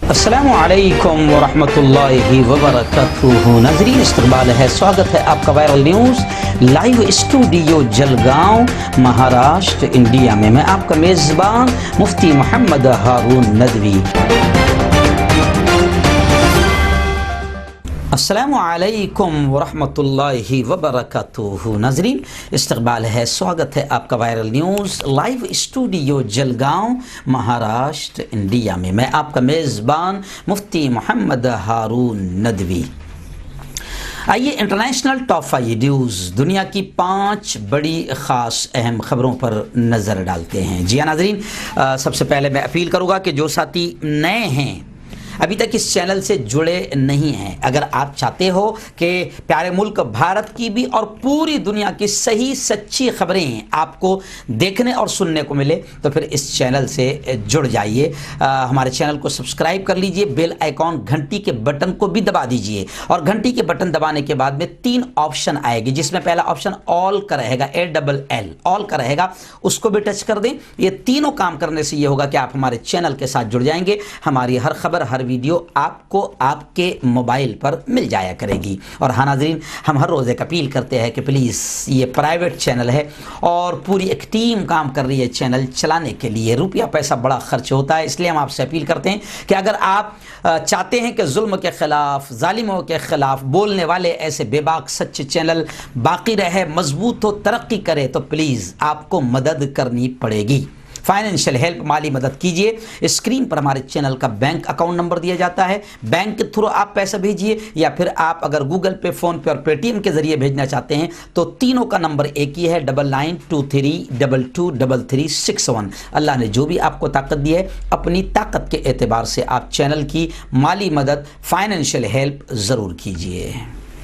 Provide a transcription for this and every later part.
अस्सलामु अलैकुम वरहमतुल्लाहि वबरकातुहू। नाज़रीन इस्तकबाल है, स्वागत है आपका viral news live studio Jalgaon Maharashtra India में। मैं आपका मेज़बान मुफ्ती मोहम्मद हारून नदवी। अस्सलामु अलैकुम वरहमतुल्लाहि वबरकातुहू। नाज़रीन इस्तकबाल है, स्वागत है आपका viral news live studio Jalgaon Maharashtra India में। मैं आपका मेज़बान मुफ्ती मोहम्मद हारून नदवी। आइए इंटरनेशनल टॉप 5 न्यूज़ दुनिया की 5 बड़ी ख़ास अहम ख़बरों पर नज़र डालते हैं। जी हाँ नाज़रीन, सबसे पहले मैं अपील करूँगा कि जो साथी नए हैं, अभी तक इस चैनल से जुड़े नहीं हैं, अगर आप चाहते हो कि प्यारे मुल्क भारत की भी और पूरी दुनिया की सही सच्ची खबरें आपको देखने और सुनने को मिले, तो फिर इस चैनल से जुड़ जाइए। हमारे चैनल को सब्सक्राइब कर लीजिए, बेल आइकॉन घंटी के बटन को भी दबा दीजिए और घंटी के बटन दबाने के बाद में 3 ऑप्शन आएगी, जिसमें पहला ऑप्शन ऑल का रहेगा, ALL ऑल का रहेगा, उसको भी टच कर दें। ये तीनों काम करने से ये होगा कि आप हमारे चैनल के साथ जुड़ जाएंगे। हमारी हर खबर, हर वीडियो आपको आपके मोबाइल पर मिल जाया करेगी। और हाँ नाज़रीन, हम हर रोज़ एक अपील करते हैं कि प्लीज़, ये प्राइवेट चैनल है और पूरी एक टीम काम कर रही है चैनल चलाने के लिए, रुपया पैसा बड़ा खर्च होता है, इसलिए हम आपसे अपील करते हैं कि अगर आप चाहते हैं कि जुल्म के ख़िलाफ़, जालिमों के ख़िलाफ़ बोलने वाले ऐसे बेबाक सच्चे चैनल बाकी रहे, मजबूत हो, तरक्की करे, तो प्लीज़ आपको मदद करनी पड़ेगी। फाइनेंशियल हेल्प, माली मदद कीजिए। स्क्रीन पर हमारे चैनल का बैंक अकाउंट नंबर दिया जाता है, बैंक के थ्रू आप पैसा भेजिए, या फिर आप अगर गूगल पे, फ़ोन पे और पेटीएम के ज़रिए भेजना चाहते हैं तो तीनों का नंबर एक ही है, 9923223361। अल्लाह ने जो भी आपको ताकत दी है, अपनी ताकत के एतबार से आप चैनल की माली मदद, फाइनेंशियल हेल्प ज़रूर कीजिए।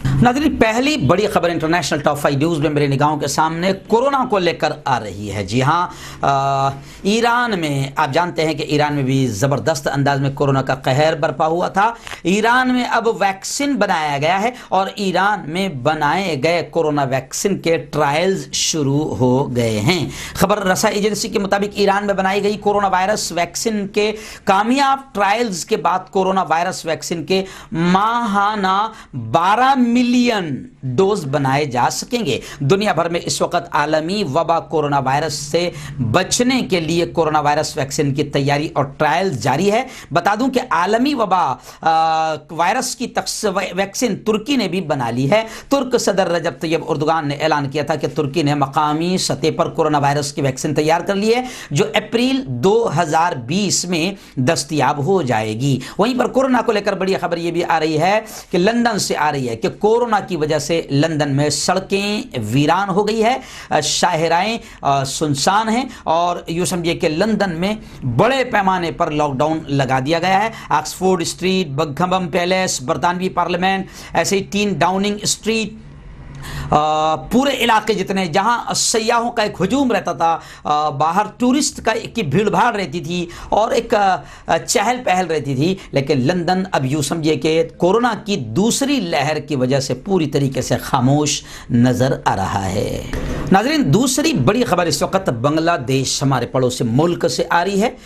नाज़रीन, पहली बड़ी खबर इंटरनेशनल टॉप 5 न्यूज़ में मेरे निगाहों के सामने कोरोना को लेकर आ रही है। जी हाँ, ईरान में आप जानते हैं कि ईरान में भी ज़बरदस्त अंदाज में कोरोना का कहर बरपा हुआ था। ईरान में अब वैक्सीन बनाया गया है और ईरान में बनाए गए कोरोना वैक्सीन के ट्रायल्स शुरू हो गए हैं। खबर रसाई एजेंसी के मुताबिक ईरान में बनाई गई कोरोना वायरस वैक्सीन के कामयाब ट्रायल्स के बाद कोरोना वायरस वैक्सीन के माहाना 12 मिलियन डोज बनाए जा सकेंगे। दुनिया भर में इस वक्त आलमी वबा कोरोना वायरस से बचने के लिए कोरोना वायरस वैक्सीन की तैयारी और ट्रायल जारी है। बता दूं कि आलमी वबा वायरस की वैक्सीन तुर्की ने भी बना ली है। तुर्क सदर रजब तैयब एर्दोगान ने ऐलान किया था कि तुर्की ने मकामी सतह पर कोरोना वायरस की वैक्सीन तैयार कर ली है, जो अप्रैल 2020 में दस्तयाब हो जाएगी। वहीं पर कोरोना को लेकर बड़ी खबर यह भी आ रही है कि लंदन से आ रही है कि कोरोना की वजह से लंदन में सड़कें वीरान हो गई है, शाहराएं सुनसान हैं और यूँ समझिए कि लंदन में बड़े पैमाने पर लॉकडाउन लगा दिया गया है। ऑक्सफोर्ड स्ट्रीट, बकिंघम पैलेस, बरतानवी पार्लियामेंट, ऐसे ही 3 डाउनिंग स्ट्रीट, पूरे इलाके जितने जहां सयाहों का एक हुजूम रहता था, बाहर टूरिस्ट की भीड़ भाड़ रहती थी और एक चहल पहल रहती थी, लेकिन लंदन अब यूँ समझिए कि कोरोना की दूसरी लहर की वजह से पूरी तरीके से खामोश नज़र आ रहा है। नाज़रीन, दूसरी बड़ी खबर इस वक्त बांग्लादेश, हमारे पड़ोसी मुल्क से आ रही है।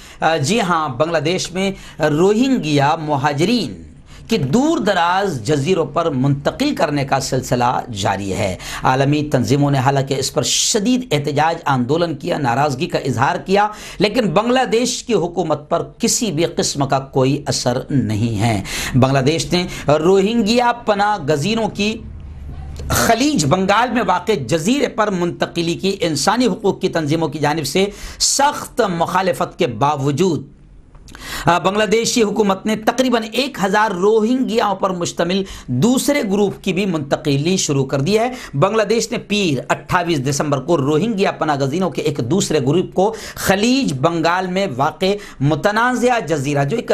जी हाँ, बांग्लादेश में रोहिंग्या मुहाजिरीन कि दूर दराज जजीरों पर मुंतकिल करने का सिलसिला जारी है। आलमी तंजीमों ने हालांकि इस पर शदीद एहतजाज, आंदोलन किया, नाराज़गी का इजहार किया, लेकिन बांग्लादेश की हुकूमत पर किसी भी किस्म का कोई असर नहीं है। बांग्लादेश ने रोहिंग्या पनाह गज़ीरों की खलीज बंगाल में वाक़ जजीरे पर मुंतकिली की इंसानी हुकूक की तंजीमों की जानिब से सख्त मुखालफत के बावजूद बांग्लादेशी हुकूमत ने तकरीबन 1000 रोहिंग्याओं पर मुश्तमिल दूसरे ग्रुप की भी मुंतकिली शुरू कर दी है। बांग्लादेश ने पीर 28 दिसंबर को रोहिंग्या पनागज़ीनों के एक दूसरे ग्रुप को खलीज बंगाल में वाक़ मुतनाज़िया जजीरा, जो एक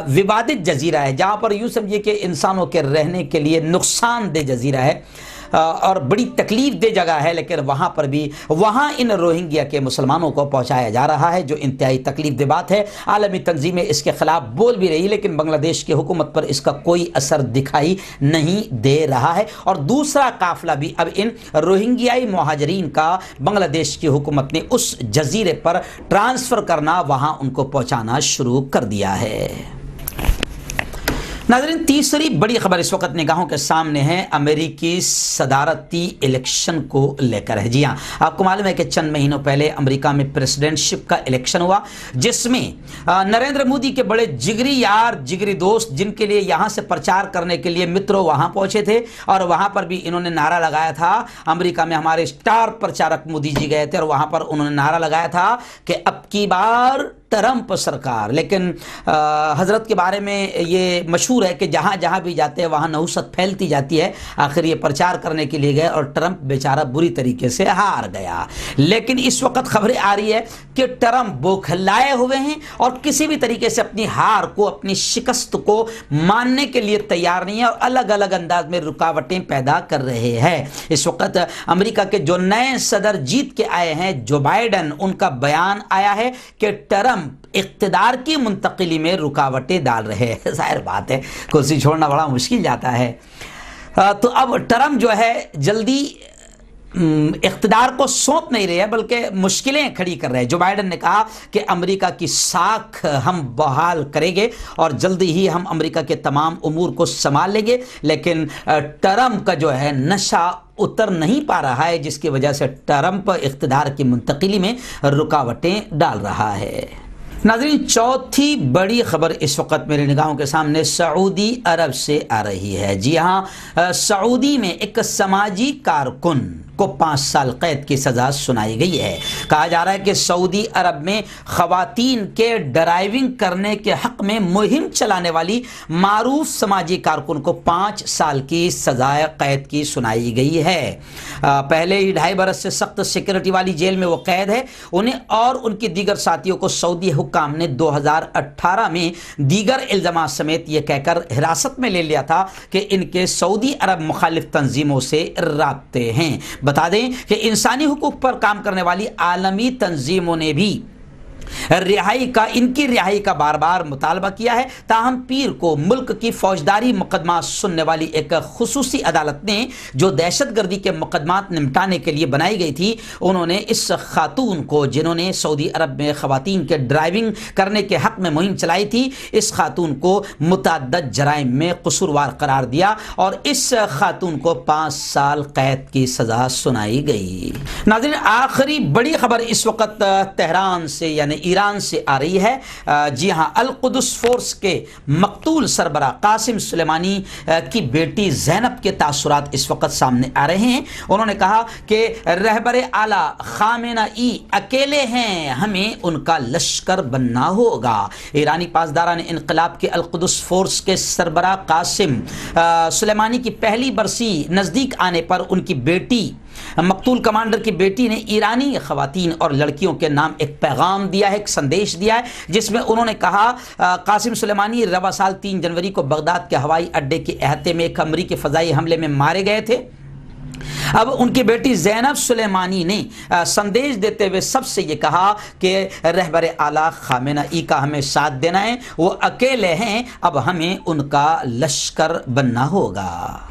विवादित जजीरा है, जहाँ पर यूँ समझिए कि इंसानों के रहने के लिए नुकसानदेह जजीरा है और बड़ी तकलीफ दे जगह है, लेकिन वहाँ पर भी इन रोहिंग्या के मुसलमानों को पहुँचाया जा रहा है, जो इंतहाई तकलीफ दे बात है। आलमी तंजीमें इसके ख़िलाफ़ बोल भी रही, लेकिन बांग्लादेश की हुकूमत पर इसका कोई असर दिखाई नहीं दे रहा है। और दूसरा काफ़िला भी अब इन रोहिंग्याई मुहाजिरीन का बांग्लादेश की हुकूमत ने उस जजीरे पर ट्रांसफ़र करना, वहाँ उनको पहुँचाना शुरू कर दिया है। नाज़रीन, तीसरी बड़ी खबर इस वक्त निगाहों के सामने है, अमेरिकी सदारती इलेक्शन को लेकर है। जी हाँ, आपको मालूम है कि चंद महीनों पहले अमेरिका में प्रेसिडेंटशिप का इलेक्शन हुआ, जिसमें नरेंद्र मोदी के बड़े जिगरी यार, जिगरी दोस्त, जिनके लिए यहाँ से प्रचार करने के लिए मित्रों वहाँ पहुँचे थे, और वहाँ पर भी इन्होंने नारा लगाया था। अमेरिका में हमारे स्टार प्रचारक मोदी जी गए थे और वहाँ पर उन्होंने नारा लगाया था कि अब की बार ट्रंप सरकार। लेकिन हजरत के बारे में ये मशहूर है कि जहाँ जहाँ भी जाते हैं वहाँ नहुसत फैलती जाती है। आखिर ये प्रचार करने के लिए गए और ट्रंप बेचारा बुरी तरीके से हार गया। लेकिन इस वक्त खबरें आ रही है कि ट्रंप बौखलाए हुए हैं और किसी भी तरीके से अपनी हार को, अपनी शिकस्त को मानने के लिए तैयार नहीं है और अलग अलग अंदाज में रुकावटें पैदा कर रहे हैं। इस वक्त अमेरिका के जो नए सदर जीत के आए हैं, जो बाइडन, उनका बयान आया है कि ट्रंप इख्तिदार की मुंतकिली में रुकावटें डाल रहे हैं। जाहिर बात है, कुर्सी छोड़ना बड़ा मुश्किल जाता है। तो अब ट्रंप जो है जल्दी इख्तिदार को सौंप नहीं रहे हैं, बल्कि मुश्किलें खड़ी कर रहे हैं। जो बाइडन ने कहा कि अमेरिका की साख हम बहाल करेंगे और जल्दी ही हम अमेरिका के तमाम उमूर को संभाल लेंगे। लेकिन ट्रंप का जो है नशा उतर नहीं पा रहा है, जिसकी वजह से ट्रंप इख्तिदार की मुंतकिली में रुकावटें डाल रहा है। नाज़रीन, चौथी बड़ी खबर इस वक्त मेरी निगाहों के सामने सऊदी अरब से आ रही है। जी हाँ, सऊदी में एक समाजी कारकुन को 5 साल कैद की सज़ा सुनाई गई है। कहा जा रहा है कि सऊदी अरब में ख़वातीन के ड्राइविंग करने के हक़ में मुहिम चलाने वाली मारूफ समाजी कारकुन को 5 साल की सज़ाए कैद की सुनाई गई है। पहले ही 2.5 बरस से सख्त सिक्योरिटी वाली जेल में वो कैद है। उन्हें और उनके दीगर साथियों को सऊदी हुक्काम ने 2018 में दीगर इल्ज़ामात समेत ये कहकर हिरासत में ले लिया था कि इनके सऊदी अरब मुखालिफ तंजीमों से राब्ते हैं। बता दें कि इंसानी हुकूक पर काम करने वाली आलमी तंजीमों ने भी इनकी रिहाई का बार बार मुतालबा किया है। ताहम पीर को मुल्क की फौजदारी मुकदमा सुनने वाली एक खुसूसी अदालत ने, जो दहशतगर्दी के मुकदमात निपटाने के लिए बनाई गई थी, उन्होंने इस खातून को, जिन्होंने सऊदी अरब में ख़वातीन के ड्राइविंग करने के हक़ में मुहिम चलाई थी, इस खातून को मुतअद्दिद जराइम में कसूरवार करार दिया और इस खातून को 5 साल कैद की सज़ा सुनाई गई। नाज़रीन, आखिरी बड़ी खबर इस वक्त तेहरान से यानी ईरान से आ रही है। जी हां, अल कुदस फोर्स के मकतूल सरबरा कासिम सुलेमानी की बेटी ज़ैनब के तासुरात इस वक्त सामने आ रहे हैं। उन्होंने कहा कि रहबर आला खामेनेई अकेले हैं, हमें उनका लश्कर बनना होगा। ईरानी पासदारान इनकलाब के अल कुदस फोर्स के सरबरा कासिम सुलेमानी की पहली बरसी नज़दीक आने पर उनकी बेटी, मकतूल कमांडर की बेटी ने ईरानी ख़वातीन और लड़कियों के नाम एक पैगाम दिया है, एक संदेश दिया है, जिसमें उन्होंने कहा कासिम सुलेमानी रवा साल 3 जनवरी को बगदाद के हवाई अड्डे के अहते में एक अमरीकी फ़ज़ाई हमले में मारे गए थे। अब उनकी बेटी ज़ैनब सुलेमानी ने संदेश देते हुए सबसे ये कहा कि रहबर आला खामेनेई का हमें साथ देना है, वो अकेले हैं, अब हमें उनका लश्कर बनना होगा।